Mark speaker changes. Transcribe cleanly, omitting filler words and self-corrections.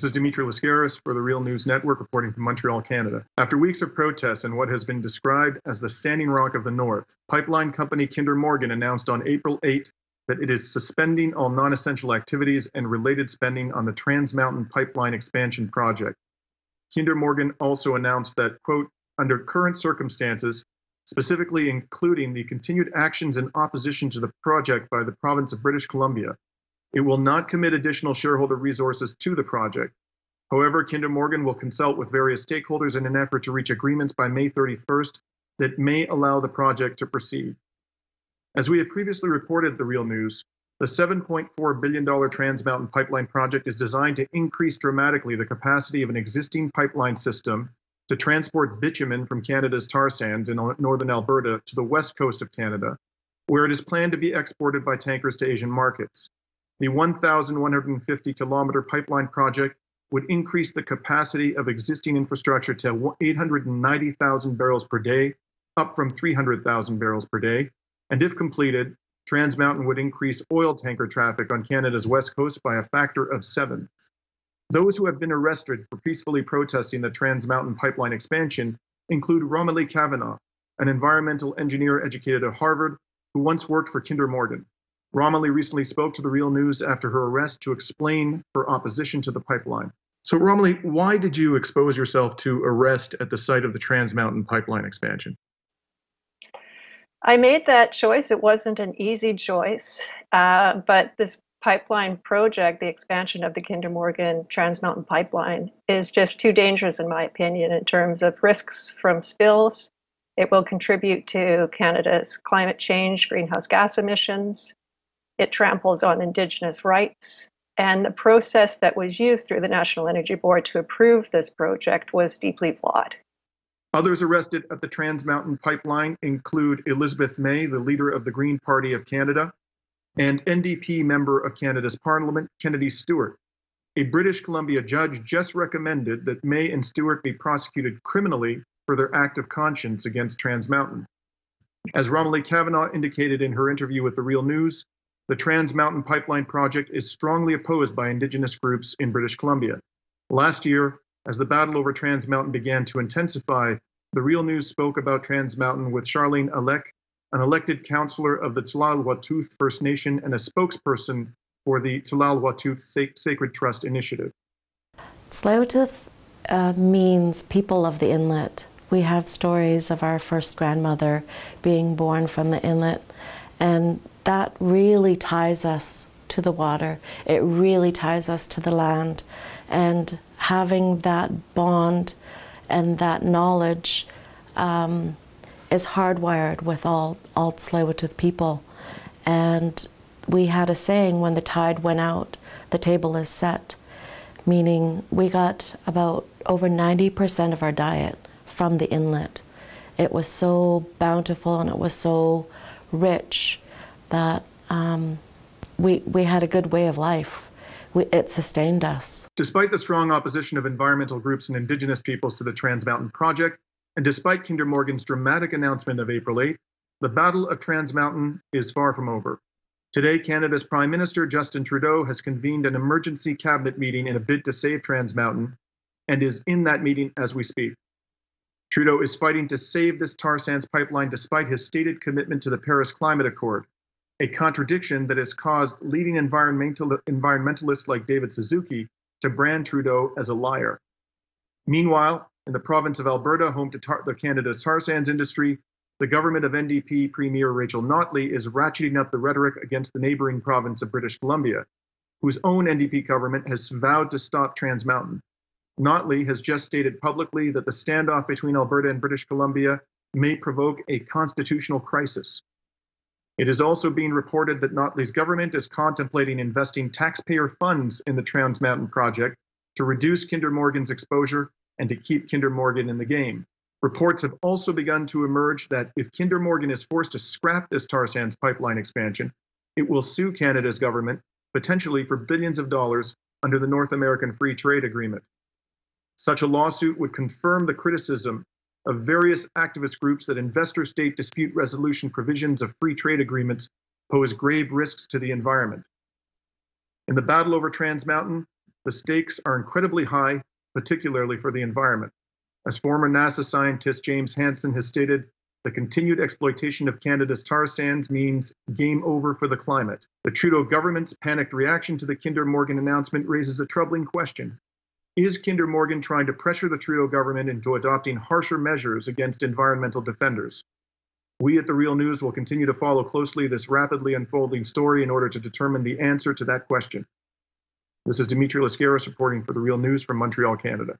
Speaker 1: This is Dimitri Lascaris for the Real News Network reporting from Montreal, Canada. After weeks of protests and what has been described as the Standing Rock of the North, pipeline company Kinder Morgan announced on April 8 that it is suspending all non-essential activities and related spending on the Trans Mountain Pipeline expansion project. Kinder Morgan also announced that, quote, under current circumstances, specifically including the continued actions in opposition to the project by the province of British Columbia, it will not commit additional shareholder resources to the project. However, Kinder Morgan will consult with various stakeholders in an effort to reach agreements by May 31st that may allow the project to proceed. As we have previously reported the Real News, the $7.4 billion Trans Mountain Pipeline project is designed to increase dramatically the capacity of an existing pipeline system to transport bitumen from Canada's tar sands in northern Alberta to the west coast of Canada, where it is planned to be exported by tankers to Asian markets. The 1,150-kilometer pipeline project would increase the capacity of existing infrastructure to 890,000 barrels per day, up from 300,000 barrels per day, and if completed, Trans Mountain would increase oil tanker traffic on Canada's west coast by a factor of 7. Those who have been arrested for peacefully protesting the Trans Mountain Pipeline expansion include Romilly Kavanagh, an environmental engineer educated at Harvard who once worked for Kinder Morgan. Romilly recently spoke to the Real News after her arrest to explain her opposition to the pipeline. So Romilly, why did you expose yourself to arrest at the site of the Trans Mountain Pipeline expansion?
Speaker 2: I made that choice. It wasn't an easy choice, but this pipeline project, the expansion of the Kinder Morgan Trans Mountain Pipeline, is just too dangerous, in my opinion, in terms of risks from spills. It will contribute to Canada's climate change, greenhouse gas emissions. It tramples on Indigenous rights. And the process that was used through the National Energy Board to approve this project was deeply flawed.
Speaker 1: Others arrested at the Trans Mountain Pipeline include Elizabeth May, the leader of the Green Party of Canada, and NDP member of Canada's Parliament, Kennedy Stewart. A British Columbia judge just recommended that May and Stewart be prosecuted criminally for their act of conscience against Trans Mountain. As Romilly Kavanagh indicated in her interview with the Real News, the Trans Mountain Pipeline project is strongly opposed by Indigenous groups in British Columbia. Last year, as the battle over Trans Mountain began to intensify, the Real News spoke about Trans Mountain with Charlene Alec, an elected councillor of the Tsleil-Waututh First Nation and a spokesperson for the Tsleil-Waututh Sacred Trust Initiative.
Speaker 3: Tsleil-Waututh means people of the inlet. We have stories of our first grandmother being born from the inlet, and that really ties us to the water. It really ties us to the land. And having that bond and that knowledge is hardwired with all Tsleil-Waututh people. And we had a saying, when the tide went out, the table is set, meaning we got about over 90% of our diet from the inlet. It was so bountiful and it was so rich that we had a good way of life. It sustained us.
Speaker 1: Despite the strong opposition of environmental groups and Indigenous peoples to the Trans Mountain project, and despite Kinder Morgan's dramatic announcement of April 8, the battle of Trans Mountain is far from over. Today, Canada's Prime Minister Justin Trudeau has convened an emergency cabinet meeting in a bid to save Trans Mountain, and is in that meeting as we speak. Trudeau is fighting to save this tar sands pipeline despite his stated commitment to the Paris Climate Accord, a contradiction that has caused leading environmentalists like David Suzuki to brand Trudeau as a liar. Meanwhile, in the province of Alberta, home to Canada's tar sands industry, the government of NDP Premier Rachel Notley is ratcheting up the rhetoric against the neighboring province of British Columbia, whose own NDP government has vowed to stop Trans Mountain. Notley has just stated publicly that the standoff between Alberta and British Columbia may provoke a constitutional crisis. It is also being reported that Notley's government is contemplating investing taxpayer funds in the Trans Mountain project to reduce Kinder Morgan's exposure and to keep Kinder Morgan in the game. Reports have also begun to emerge that if Kinder Morgan is forced to scrap this tar sands pipeline expansion, it will sue Canada's government, potentially for billions of dollars, under the North American Free Trade Agreement. Such a lawsuit would confirm the criticism of various activist groups that investor-state dispute resolution provisions of free trade agreements pose grave risks to the environment. In the battle over Trans Mountain, the stakes are incredibly high, particularly for the environment. As former NASA scientist James Hansen has stated, the continued exploitation of Canada's tar sands means game over for the climate. The Trudeau government's panicked reaction to the Kinder Morgan announcement raises a troubling question. Is Kinder Morgan trying to pressure the Trudeau government into adopting harsher measures against environmental defenders? We at The Real News will continue to follow closely this rapidly unfolding story in order to determine the answer to that question. This is Dimitri Lascaris reporting for The Real News from Montreal, Canada.